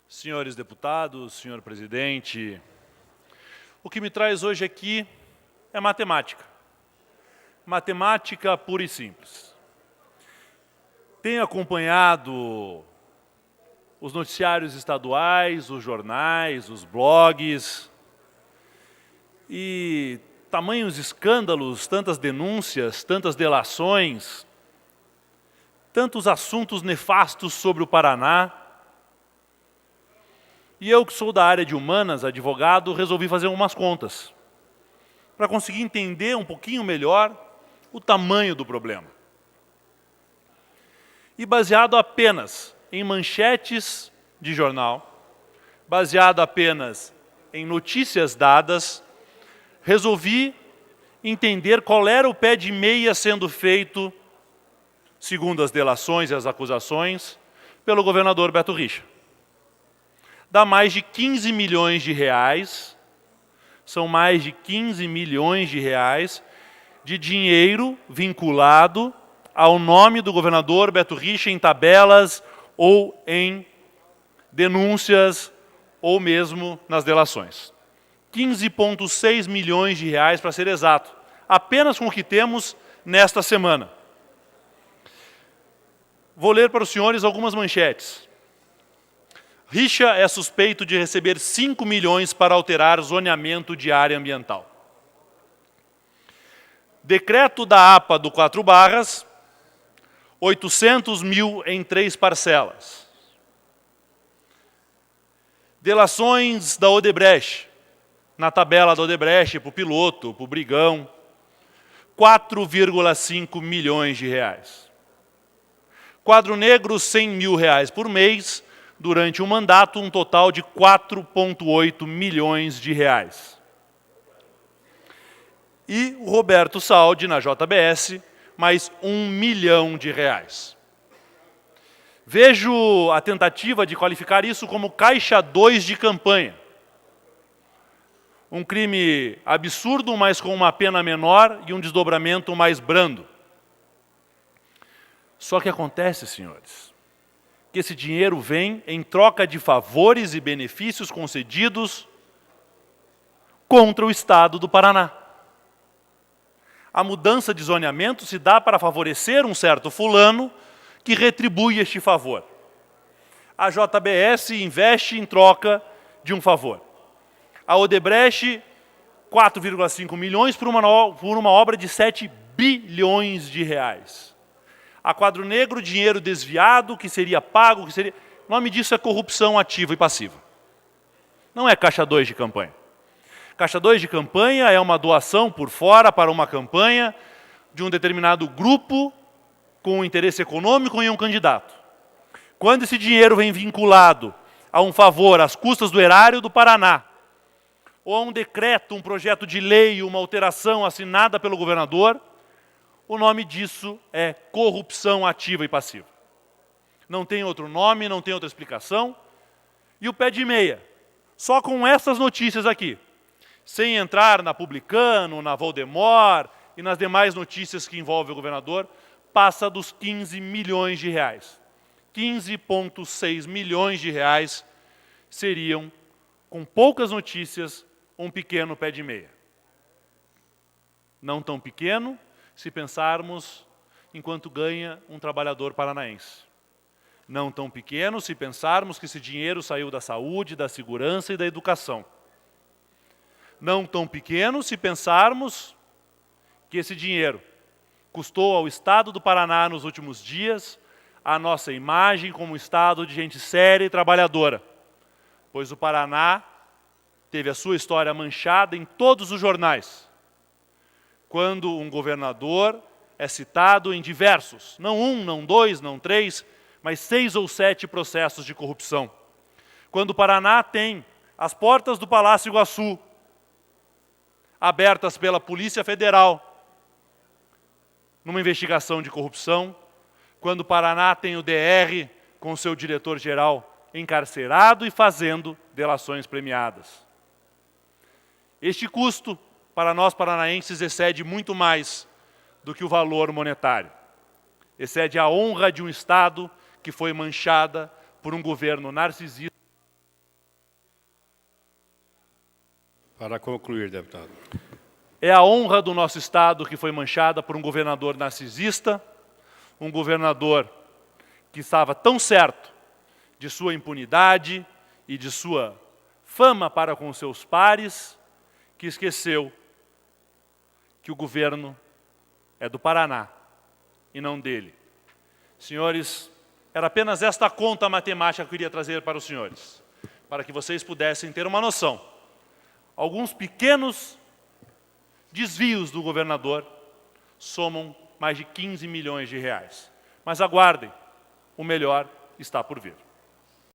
Senhores deputados, senhor presidente, o que me traz hoje aqui é matemática. Matemática pura e simples. Tenho acompanhado os noticiários estaduais, os jornais, os blogs, e tamanhos escândalos, tantas denúncias, tantas delações, tantos assuntos nefastos sobre o Paraná. E eu, que sou da área de humanas, advogado, resolvi fazer umas contas para conseguir entender um pouquinho melhor o tamanho do problema. E baseado apenas em manchetes de jornal, baseado apenas em notícias dadas, resolvi entender qual era o pé de meia sendo feito, segundo as delações e as acusações, pelo governador Beto Richa. Dá mais de 15 milhões de reais, são mais de 15 milhões de reais de dinheiro vinculado ao nome do governador Beto Richa em tabelas ou em denúncias ou mesmo nas delações. 15,6 milhões de reais, para ser exato, apenas com o que temos nesta semana. Vou ler para os senhores algumas manchetes. Richa é suspeito de receber 5 milhões para alterar zoneamento de área ambiental. Decreto da APA do 4 Barras, 800 mil em 3 parcelas. Delações da Odebrecht, na tabela da Odebrecht, para o piloto, para o brigão, 4,5 milhões de reais. Quadro negro, 100 mil reais por mês, durante um mandato, um total de 4,8 milhões de reais. E o Roberto Saldi, na JBS, mais 1 milhão de reais. Vejo a tentativa de qualificar isso como caixa 2 de campanha. Um crime absurdo, mas com uma pena menor e um desdobramento mais brando. Só que acontece, senhores, que esse dinheiro vem em troca de favores e benefícios concedidos contra o Estado do Paraná. A mudança de zoneamento se dá para favorecer um certo fulano que retribui este favor. A JBS investe em troca de um favor. A Odebrecht, 4,5 milhões por uma obra de 7 bilhões de reais. A Quadro Negro, dinheiro desviado, que seria pago, o nome disso é corrupção ativa e passiva. Não é caixa 2 de campanha. Caixa 2 de campanha é uma doação por fora para uma campanha de um determinado grupo com interesse econômico em um candidato. Quando esse dinheiro vem vinculado a um favor às custas do erário do Paraná, ou a um decreto, um projeto de lei, uma alteração assinada pelo governador, o nome disso é corrupção ativa e passiva. Não tem outro nome, não tem outra explicação. E o pé de meia, só com essas notícias aqui, sem entrar na Publicano, na Voldemort e nas demais notícias que envolvem o governador, passa dos 15 milhões de reais. 15,6 milhões de reais seriam, com poucas notícias, um pequeno pé de meia. Não tão pequeno, se pensarmos enquanto ganha um trabalhador paranaense. Não tão pequeno se pensarmos que esse dinheiro saiu da saúde, da segurança e da educação. Não tão pequeno se pensarmos que esse dinheiro custou ao Estado do Paraná nos últimos dias a nossa imagem como um Estado de gente séria e trabalhadora, pois o Paraná teve a sua história manchada em todos os jornais, quando um governador é citado em diversos, não um, não dois, não três, mas 6 ou 7 processos de corrupção. Quando o Paraná tem as portas do Palácio Iguaçu abertas pela Polícia Federal numa investigação de corrupção, quando o Paraná tem o DR com seu diretor-geral encarcerado e fazendo delações premiadas. Este custo para nós paranaenses excede muito mais do que o valor monetário. Excede a honra de um Estado que foi manchada por um governo narcisista Para concluir, deputado. É a honra do nosso Estado que foi manchada por um governador narcisista, um governador que estava tão certo de sua impunidade e de sua fama para com seus pares, que esqueceu que o governo é do Paraná e não dele. Senhores, era apenas esta conta matemática que eu queria trazer para os senhores, para que vocês pudessem ter uma noção. Alguns pequenos desvios do governador somam mais de 15 milhões de reais. Mas aguardem, o melhor está por vir.